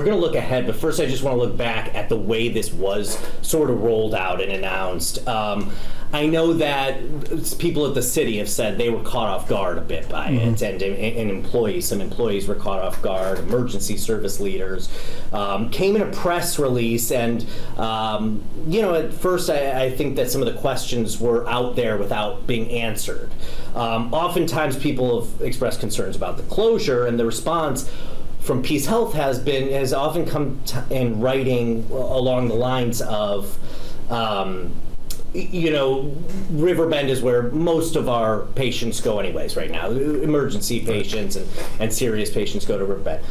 We're going to look ahead, but first I just want to look back at the way this was sort of rolled out and announced. I know that people at the city have said they were caught off guard a bit by it, and some employees were caught off guard. Emergency service leaders came in a press release, and at first I think that some of the questions were out there without being answered. Oftentimes people have expressed concerns about the closure, and the response from PeaceHealth has often come in writing along the lines of, Riverbend is where most of our patients go anyways right now. Emergency patients and serious patients go to Riverbend.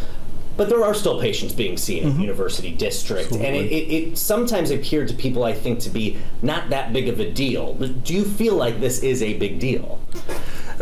But there are still patients being seen in University District. Absolutely. And it sometimes appeared to people, I think, to be not that big of a deal. But do you feel like this is a big deal?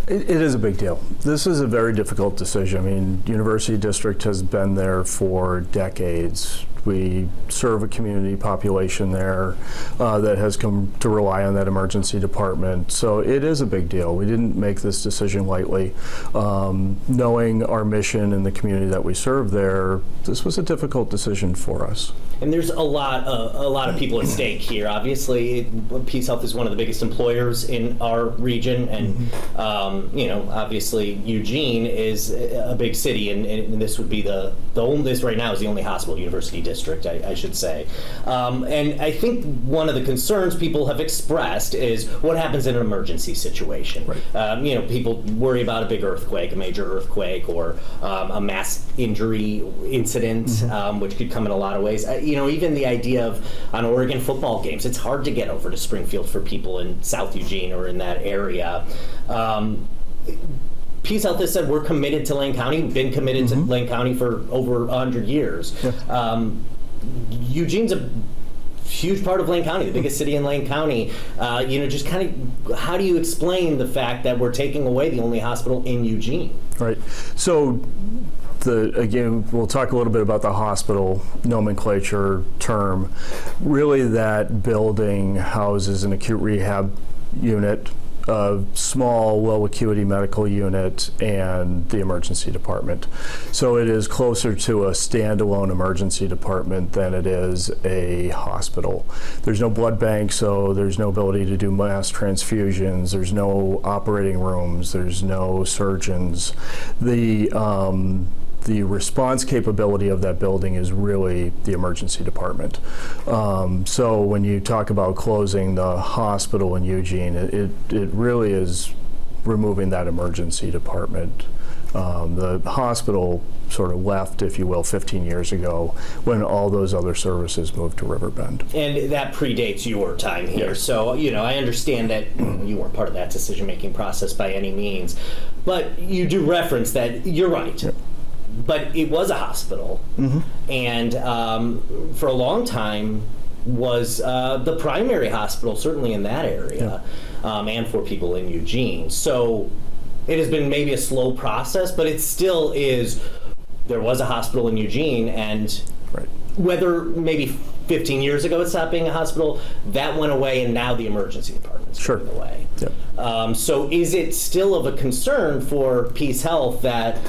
It is a big deal. This is a very difficult decision. I mean, University District has been there for decades. We serve a community population there that has come to rely on that emergency department. So it is a big deal. We didn't make this decision lightly. Knowing our mission and the community that we serve there, this was a difficult decision for us. And there's a lot of people at stake here. Obviously, PeaceHealth is one of the biggest employers in our region, and obviously Eugene is a big city, and this would be this right now is the only hospital, University District, I should say. And I think one of the concerns people have expressed is what happens in an emergency situation. Right. People worry about a big earthquake, a major earthquake, or a mass injury incident, which could come in a lot of ways. Even the idea of on Oregon football games, it's hard to get over to Springfield for people in South Eugene or in that area. PeaceHealth has said we're committed to Lane County, been committed to Lane County for over 100 years. Yeah. Eugene's a huge part of Lane County, the biggest city in Lane County. Just kind of, how do you explain the fact that we're taking away the only hospital in Eugene? Right. So, again, we'll talk a little bit about the hospital nomenclature term. Really, that building houses an acute rehab unit, a small, low acuity medical unit, and the emergency department. So it is closer to a standalone emergency department than it is a hospital. There's no blood bank, so there's no ability to do mass transfusions, there's no operating rooms, there's no surgeons. The response capability of that building is really the emergency department. So when you talk about closing the hospital in Eugene, it really is removing that emergency department. The hospital sort of left, if you will, 15 years ago when all those other services moved to Riverbend. And that predates your time here. Yes. So, I understand that you weren't part of that decision-making process by any means, but you do reference that you're right. Yep. But it was a hospital, and for a long time was the primary hospital, certainly in that area, and for people in Eugene. So it has been maybe a slow process, but it still is. There was a hospital in Eugene, and whether maybe 15 years ago it stopped being a hospital, that went away, and now the emergency department's going away. Yep. So is it still of a concern for PeaceHealth that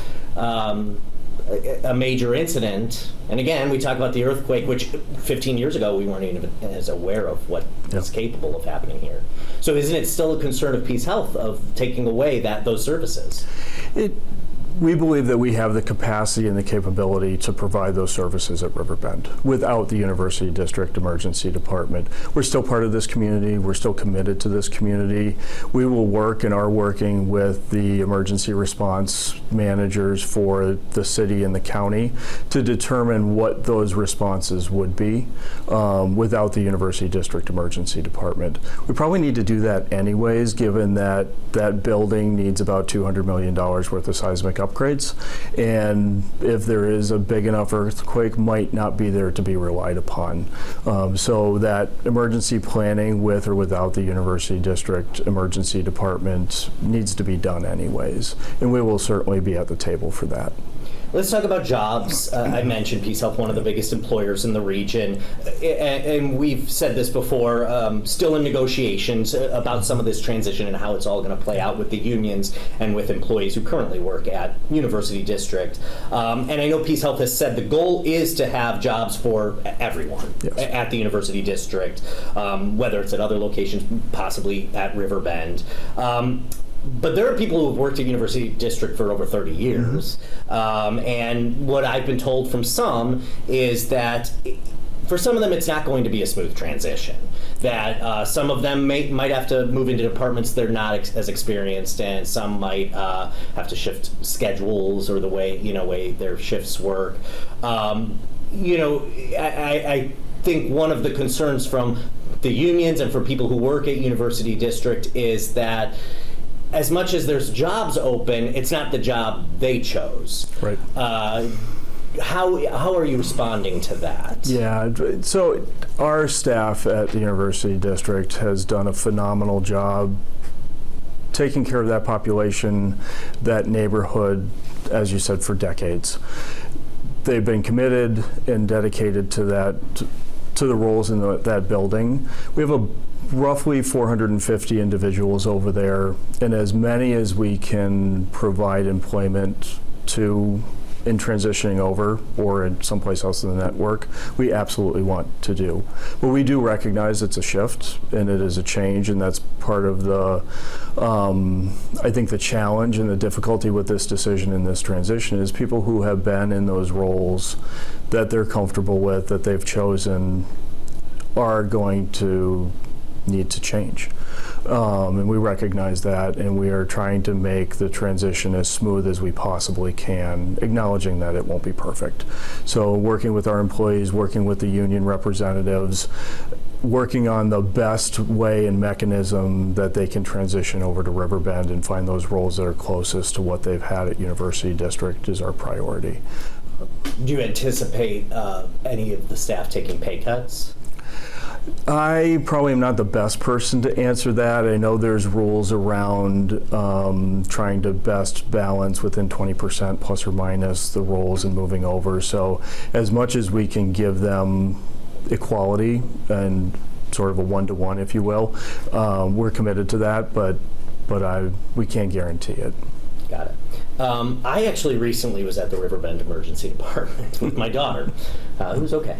a major incident, and again, we talk about the earthquake, which 15 years ago we weren't even as aware of what is capable of happening here. So isn't it still a concern of PeaceHealth of taking away those services? We believe that we have the capacity and the capability to provide those services at Riverbend without the University District Emergency Department. We're still part of this community. We're still committed to this community. We will work and are working with the emergency response managers for the city and the county to determine what those responses would be without the University District Emergency Department. We probably need to do that anyways, given that that building needs about $200 million worth of seismic upgrades, and if there is a big enough earthquake, might not be there to be relied upon. So that emergency planning with or without the University District Emergency Department needs to be done anyways, and we will certainly be at the table for that. Let's talk about jobs. I mentioned PeaceHealth, one of the biggest employers in the region, and we've said this before, still in negotiations about some of this transition and how it's all going to play out with the unions and with employees who currently work at University District. And I know PeaceHealth has said the goal is to have jobs for everyone at the University District, whether it's at other locations, possibly at Riverbend. But there are people who have worked at University District for over 30 years. And what I've been told from some is that for some of them, it's not going to be a smooth transition. That some of them might have to move into departments they're not as experienced, and some might have to shift schedules or the way their shifts work. I think one of the concerns from the unions and for people who work at University District is that as much as there's jobs open, it's not the job they chose. Right. How are you responding to that? Yeah, so our staff at the University District has done a phenomenal job taking care of that population, that neighborhood, as you said, for decades. They've been committed and dedicated to that, to the roles in that building. We have roughly 450 individuals over there, and as many as we can provide employment to in transitioning over or in someplace else in the network, we absolutely want to do. But we do recognize it's a shift and it is a change, and that's part of the, I think the challenge and the difficulty with this decision and this transition is people who have been in those roles that they're comfortable with, that they've chosen, are going to need to change. And we recognize that, and we are trying to make the transition as smooth as we possibly can, acknowledging that it won't be perfect. So working with our employees, working with the union representatives, working on the best way and mechanism that they can transition over to Riverbend and find those roles that are closest to what they've had at University District is our priority. Do you anticipate any of the staff taking pay cuts? I probably am not the best person to answer that. I know there's rules around trying to best balance within 20% plus or minus the roles and moving over. So as much as we can give them equality and sort of a one-to-one, if you will, we're committed to that, but we can't guarantee it. Got it. I actually recently was at the Riverbend Emergency Department with my daughter, who's okay.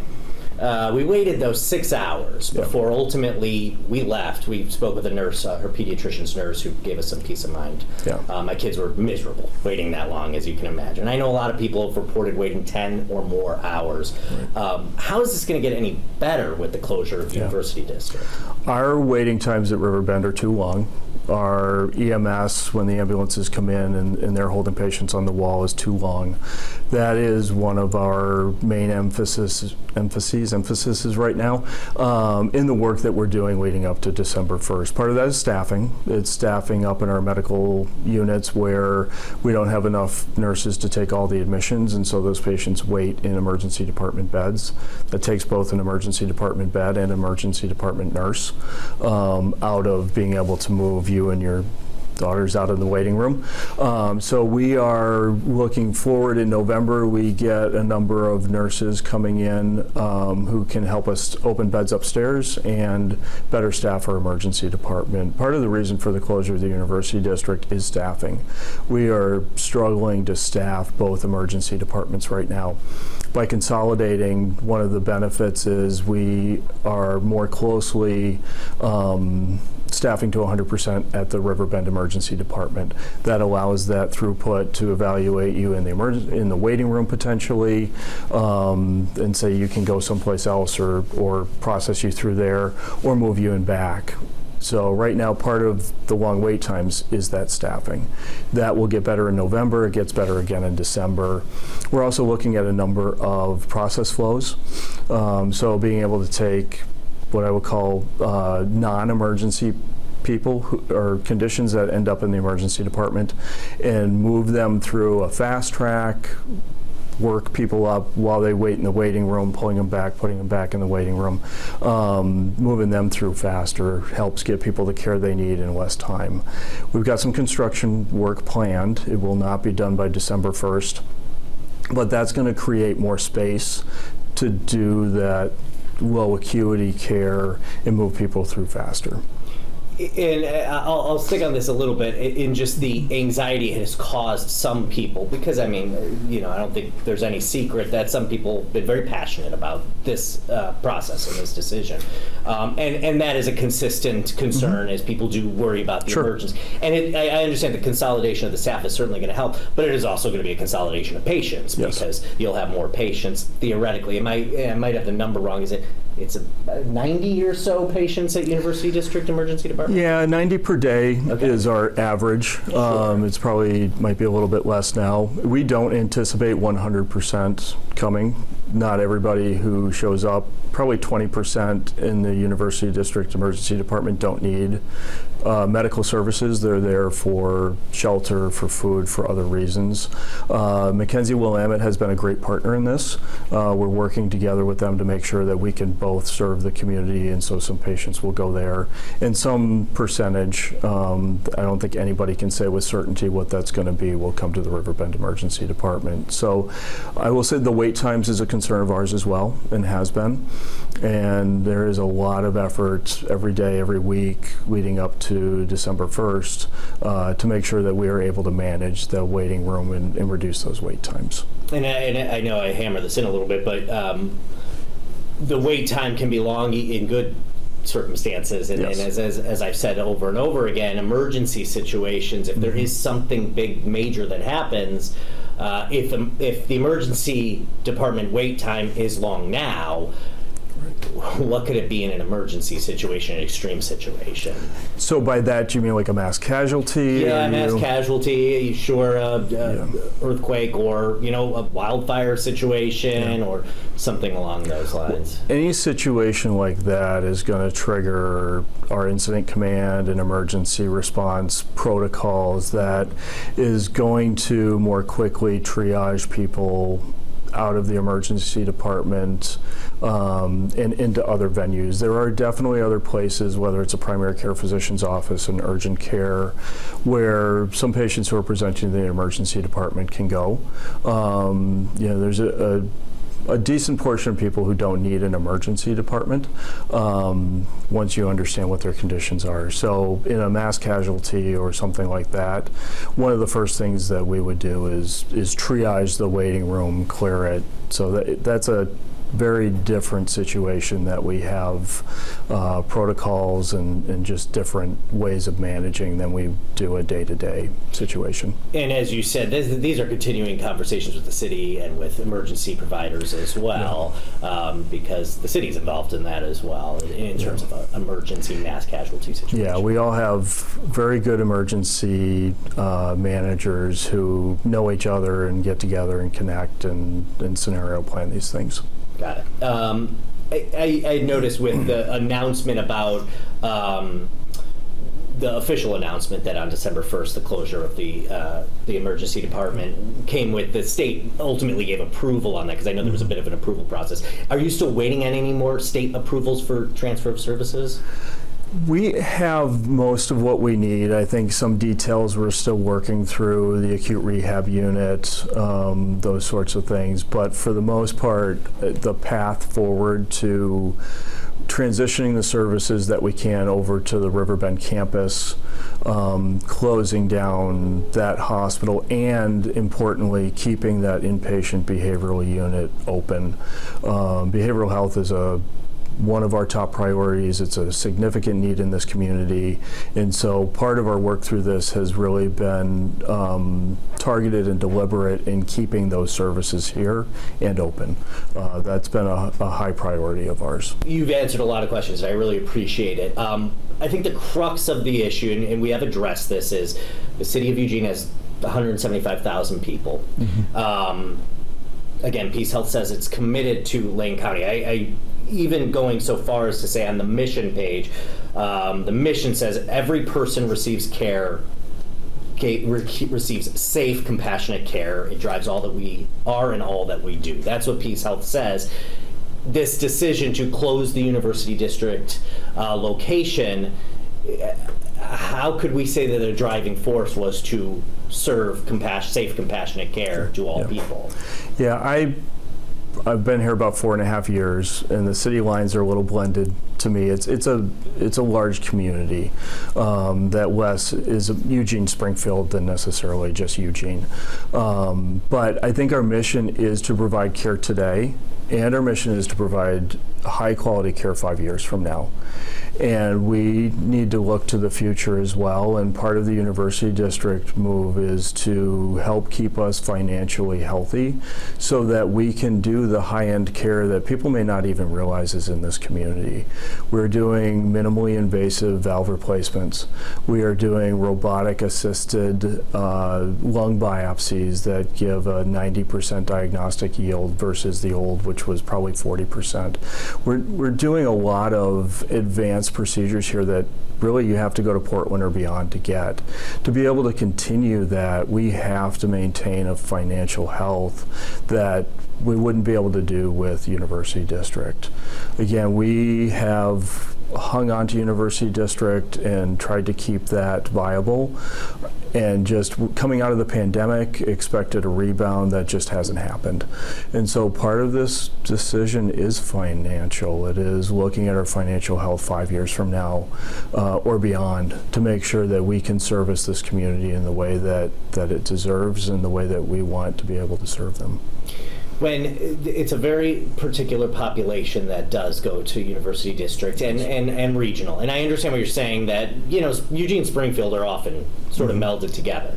We waited those 6 hours before ultimately we left. We spoke with a nurse, her pediatrician's nurse, who gave us some peace of mind. My kids were miserable waiting that long, as you can imagine. I know a lot of people have reported waiting 10 or more hours. Right. How is this going to get any better with the closure of University District? Our waiting times at Riverbend are too long. Our EMS, when the ambulances come in and they're holding patients on the wall, is too long. That is one of our main emphases right now in the work that we're doing leading up to December 1st. Part of that is staffing. It's staffing up in our medical units where we don't have enough nurses to take all the admissions, and so those patients wait in emergency department beds. That takes both an emergency department bed and emergency department nurse out of being able to move you and your daughters out in the waiting room. So we are looking forward. In November, we get a number of nurses coming in who can help us open beds upstairs and better staff our emergency department. Part of the reason for the closure of the University District is staffing. We are struggling to staff both emergency departments right now. By consolidating, one of the benefits is we are more closely staffing to 100% at the Riverbend Emergency Department. That allows that throughput to evaluate you in the waiting room potentially, and say you can go someplace else or process you through there or move you in back. So right now, part of the long wait times is that staffing. That will get better in November. It gets better again in December. We're also looking at a number of process flows. So being able to take what I would call non-emergency people or conditions that end up in the emergency department and move them through a fast track, work people up while they wait in the waiting room, pulling them back, putting them back in the waiting room. Moving them through faster helps get people the care they need in less time. We've got some construction work planned. It will not be done by December 1st. but that's going to create more space to do that low acuity care and move people through faster. And I'll stick on this a little bit in just the anxiety it has caused some people, because I mean, I don't think there's any secret that some people have been very passionate about this process and this decision, and that is a consistent concern as people do worry about the emergency. And I understand the consolidation of the staff is certainly going to help, but it is also going to be a consolidation of patients, because you'll have more patients theoretically. I might have the number wrong. It's 90 or so patients at University District Emergency Department? Yeah, 90 per day is our average. It's probably might be a little bit less now. We don't anticipate 100% coming. Not everybody who shows up, probably 20% in the University District Emergency Department don't need medical services. They're there for shelter, for food, for other reasons. Mackenzie Willamette has been a great partner in this. We're working together with them to make sure that we can both serve the community, and so some patients will go there. And some percentage, I don't think anybody can say with certainty what that's going to be, will come to the Riverbend Emergency Department. So I will say the wait times is a concern of ours as well, and has been. And there is a lot of effort every day, every week, leading up to December 1st to make sure that we are able to manage the waiting room and reduce those wait times. And I know I hammer this in a little bit, but the wait time can be long in good circumstances, and as I've said over and over again, emergency situations, if there is something big, major that happens, if the emergency department wait time is long now, what could it be in an emergency situation, an extreme situation? So by that, you mean like a mass casualty? Yeah, mass casualty, sure, earthquake, or, a wildfire situation, or something along those lines. Any situation like that is going to trigger our incident command and emergency response protocols that is going to more quickly triage people out of the emergency department and into other venues. There are definitely other places, whether it's a primary care physician's office and urgent care, where some patients who are presenting to the emergency department can go. There's a decent portion of people who don't need an emergency department once you understand what their conditions are. So in a mass casualty or something like that, one of the first things that we would do is triage the waiting room, clear it. So that's a very different situation that we have protocols and just different ways of managing than we do a day-to-day situation. And as you said, these are continuing conversations with the city and with emergency providers as well, because the city's involved in that as well in terms of emergency mass casualty situations. Yeah, we all have very good emergency managers who know each other and get together and connect and scenario plan these things. Got it. I noticed with the announcement about the official announcement that on December 1st, the closure of the emergency department came with the state ultimately gave approval on that, because I know there was a bit of an approval process. Are you still waiting on any more state approvals for transfer of services? We have most of what we need. I think some details we're still working through, the acute rehab unit, those sorts of things. But for the most part, the path forward to transitioning the services that we can over to the Riverbend campus, closing down that hospital, and importantly, keeping that inpatient behavioral unit open. Behavioral health is one of our top priorities. It's a significant need in this community, and so part of our work through this has really been targeted and deliberate in keeping those services here and open. That's been a high priority of ours. You've answered a lot of questions, and I really appreciate it. I think the crux of the issue, and we have addressed this, is the city of Eugene has 175,000 people. Again, PeaceHealth says it's committed to Lane County. I even going so far as to say on the mission page, the mission says every person receives care, receives safe, compassionate care. It drives all that we are and all that we do. That's what PeaceHealth says. This decision to close the University District location, how could we say that a driving force was to serve safe, compassionate care to all people? Yeah, I've been here about 4.5 years, and the city lines are a little blended to me. It's a large community that less is Eugene Springfield than necessarily just Eugene. But I think our mission is to provide care today, and our mission is to provide high quality care 5 years from now. And we need to look to the future as well, and part of the University District move is to help keep us financially healthy so that we can do the high-end care that people may not even realize is in this community. We're doing minimally invasive valve replacements. We are doing robotic-assisted lung biopsies that give a 90% diagnostic yield versus the old, which was probably 40%. We're doing a lot of advanced procedures here that really you have to go to Portland or beyond to get. To be able to continue that, we have to maintain a financial health that we wouldn't be able to do with University District. Again, we have hung on to University District and tried to keep that viable, and just coming out of the pandemic expected a rebound that just hasn't happened. And so part of this decision is financial. It is looking at our financial health 5 years from now or beyond to make sure that we can service this community in the way that it deserves and the way that we want to be able to serve them. When it's a very particular population that does go to University District and regional. And I understand what you're saying, that, you know, Eugene and Springfield are often sort of melded together.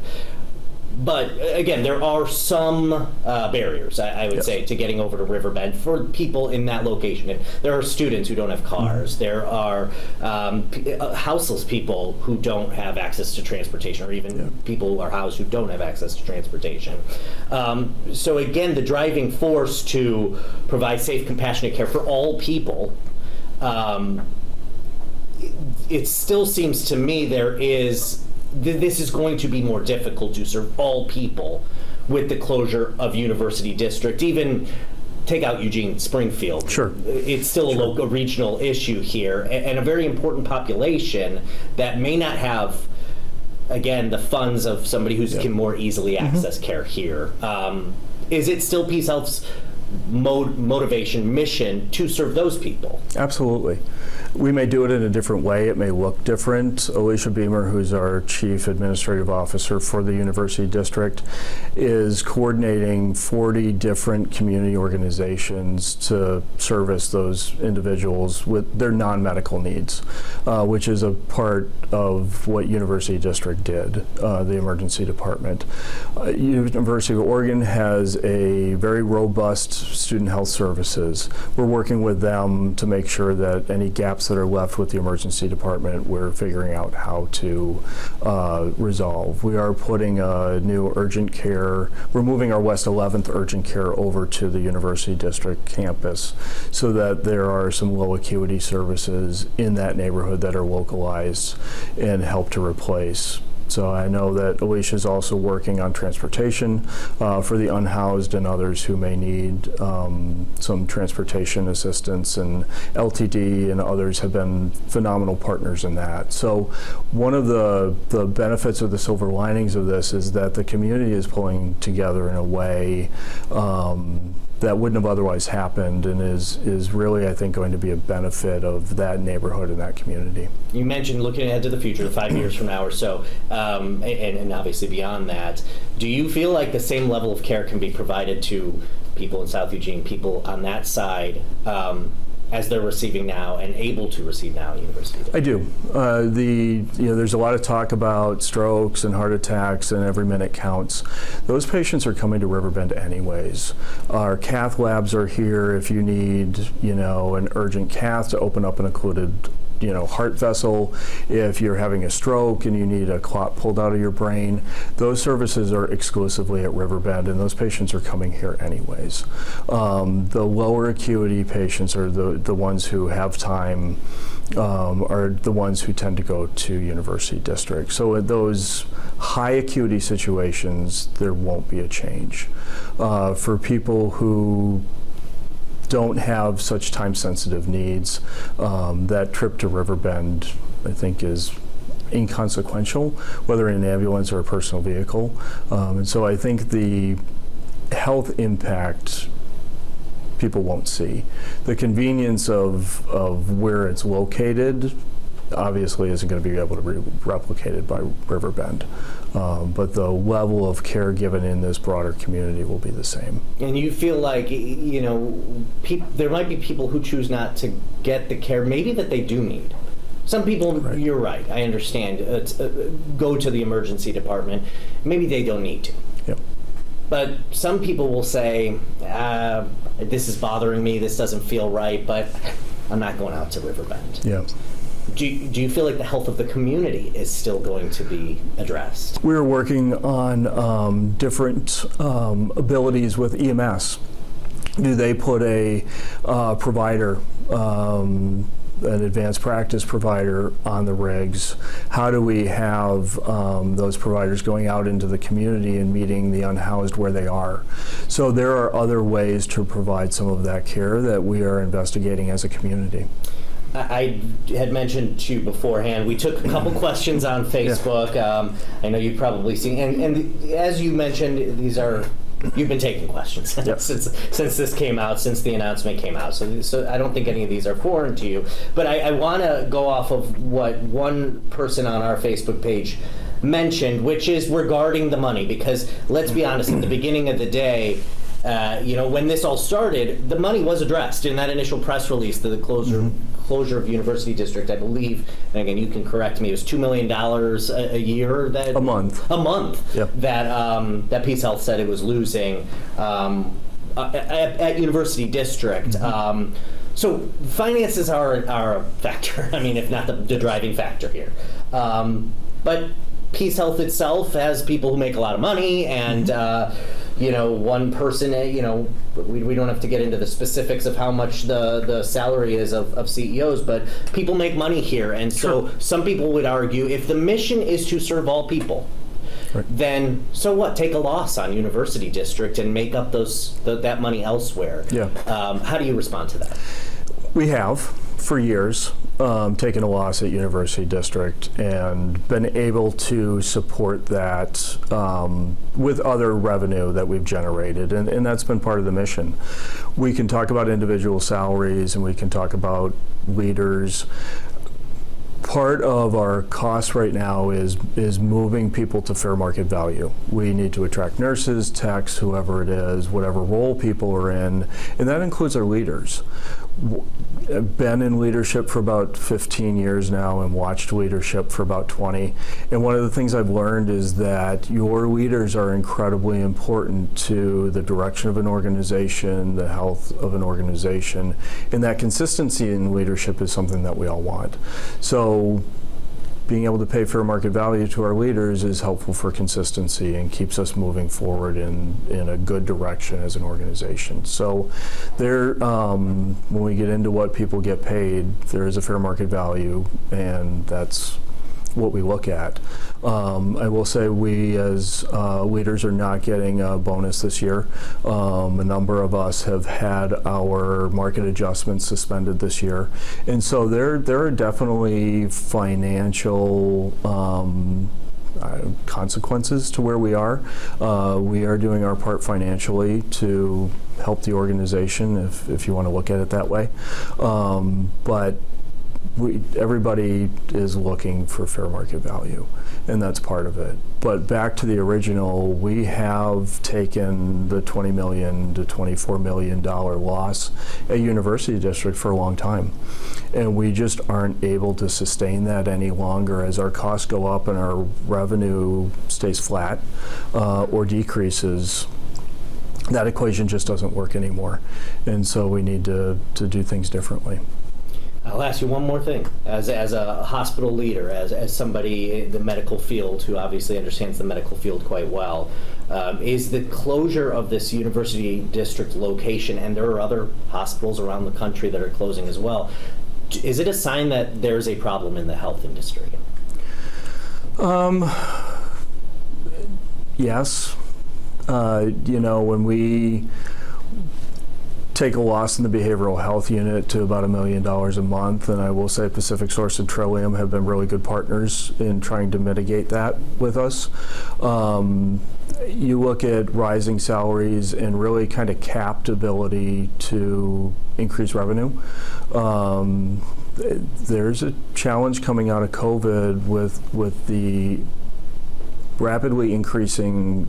But again, there are some barriers, I would say, to getting over to Riverbend for people in that location. And there are students who don't have cars. There are houseless people who don't have access to transportation, or even people who are housed who don't have access to transportation. So again, the driving force to provide safe, compassionate care for all people, it still seems to me this is going to be more difficult to serve all people with the closure of University District. Even take out Eugene Springfield. Sure. It's still a regional issue here, and a very important population that may not have, again, the funds of somebody who can more easily access care here. Is it still PeaceHealth's motivation, mission to serve those people? Absolutely. We may do it in a different way. It may look different. Alicia Beamer, who's our Chief Administrative Officer for the University District, is coordinating 40 different community organizations to service those individuals with their non-medical needs, which is a part of what University District did, the emergency department. University of Oregon has a very robust student health services. We're working with them to make sure that any gaps that are left with the emergency department, we're figuring out how to resolve. We are putting a new urgent care, we're moving our West 11th urgent care over to the University District campus so that there are some low acuity services in that neighborhood that are localized and help to replace. So I know that Alicia's also working on transportation for the unhoused and others who may need some transportation assistance, and LTD and others have been phenomenal partners in that. So one of the benefits of the silver linings of this is that the community is pulling together in a way that wouldn't have otherwise happened, and is really, I think, going to be a benefit of that neighborhood and that community. You mentioned looking ahead to the future, 5 years from now or so, and obviously beyond that. Do you feel like the same level of care can be provided to people in South Eugene, people on that side, as they're receiving now and able to receive now at University? I do. There's a lot of talk about strokes and heart attacks, and every minute counts. Those patients are coming to Riverbend anyways. Our cath labs are here if you need, an urgent cath to open up an occluded heart vessel. If you're having a stroke and you need a clot pulled out of your brain, those services are exclusively at Riverbend, and those patients are coming here anyways. The lower acuity patients are the ones who have time, are the ones who tend to go to University District. So in those high acuity situations, there won't be a change. For people who don't have such time-sensitive needs, that trip to Riverbend, I think, is inconsequential, whether in an ambulance or a personal vehicle. And so I think the health impact people won't see. The convenience of where it's located obviously isn't going to be able to be replicated by Riverbend. But the level of care given in this broader community will be the same. And you feel like, there might be people who choose not to get the care maybe that they do need. Some people, right. You're right, I understand, go to the emergency department. Maybe they don't need to. Yep. But some people will say, this is bothering me, this doesn't feel right, but I'm not going out to Riverbend. Yeah. Do you feel like the health of the community is still going to be addressed? We're working on different abilities with EMS. Do they put a provider, an advanced practice provider on the rigs? How do we have those providers going out into the community and meeting the unhoused where they are? So there are other ways to provide some of that care that we are investigating as a community. I had mentioned to you beforehand, we took a couple questions on Facebook. Yeah. I know you've probably seen, and as you mentioned, you've been taking questions yep. since this came out, since the announcement came out. So I don't think any of these are foreign to you. But I want to go off of what one person on our Facebook page mentioned, which is regarding the money. Because let's be honest, at the beginning of the day, when this all started, the money was addressed in that initial press release, the closure of University District, I believe, and again, you can correct me, it was $2 million a year. A month. Yep. That PeaceHealth said it was losing at University District. So finances are a factor, I mean, if not the driving factor here. But PeaceHealth itself has people who make a lot of money, and one person, we don't have to get into the specifics of how much the salary is of CEOs, but people make money here. And so some people would argue if the mission is to serve all people, right. Then so what? Take a loss on University District and make up that money elsewhere. Yeah. How do you respond to that? We have, for years, taken a loss at University District and been able to support that with other revenue that we've generated, and that's been part of the mission. We can talk about individual salaries and we can talk about leaders. Part of our cost right now is moving people to fair market value. We need to attract nurses, techs, whoever it is, whatever role people are in, and that includes our leaders. I've been in leadership for about 15 years now and watched leadership for about 20. And one of the things I've learned is that your leaders are incredibly important to the direction of an organization, the health of an organization, and that consistency in leadership is something that we all want. So being able to pay fair market value to our leaders is helpful for consistency and keeps us moving forward in a good direction as an organization. So there, when we get into what people get paid, there is a fair market value, and that's what we look at. I will say we as leaders are not getting a bonus this year. A number of us have had our market adjustments suspended this year. And so there are definitely financial consequences to where we are. We are doing our part financially to help the organization, if you want to look at it that way. But everybody is looking for fair market value, and that's part of it. But back to the original, we have taken the $20 million to $24 million loss at University District for a long time, and we just aren't able to sustain that any longer as our costs go up and our revenue stays flat or decreases. That equation just doesn't work anymore, and so we need to do things differently. I'll ask you one more thing. As a hospital leader, as somebody in the medical field who obviously understands the medical field quite well, is the closure of this University District location, and there are other hospitals around the country that are closing as well, is it a sign that there's a problem in the health industry? Yes. When we take a loss in the behavioral health unit to about $1 million a month, and I will say Pacific Source and Trillium have been really good partners in trying to mitigate that with us. You look at rising salaries and really kind of capped ability to increase revenue. There's a challenge coming out of COVID with the rapidly increasing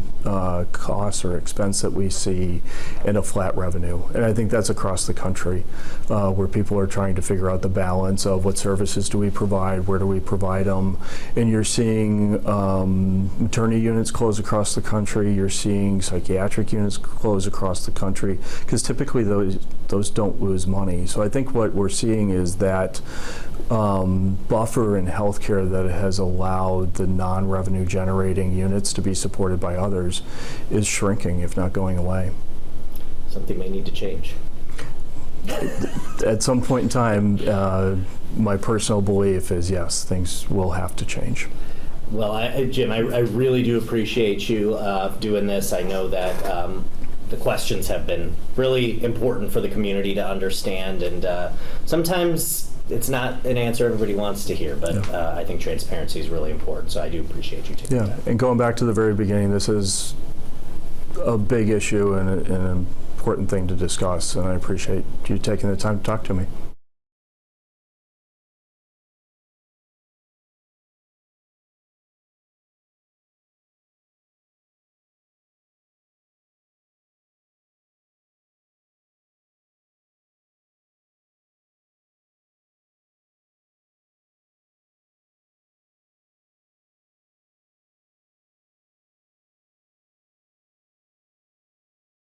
costs or expense that we see in a flat revenue. And I think that's across the country where people are trying to figure out the balance of what services do we provide, where do we provide them. And you're seeing maternity units close across the country, you're seeing psychiatric units close across the country, because typically those don't lose money. So I think what we're seeing is that buffer in healthcare that has allowed the non-revenue generating units to be supported by others is shrinking, if not going away. Something may need to change. At some point in time, my personal belief is yes, things will have to change. Well, Jim, I really do appreciate you doing this. I know that the questions have been really important for the community to understand, and sometimes it's not an answer everybody wants to hear, but I think transparency is really important, so I do appreciate you taking that. And going back to the very beginning, this is a big issue and an important thing to discuss, and I appreciate you taking the time to talk to me.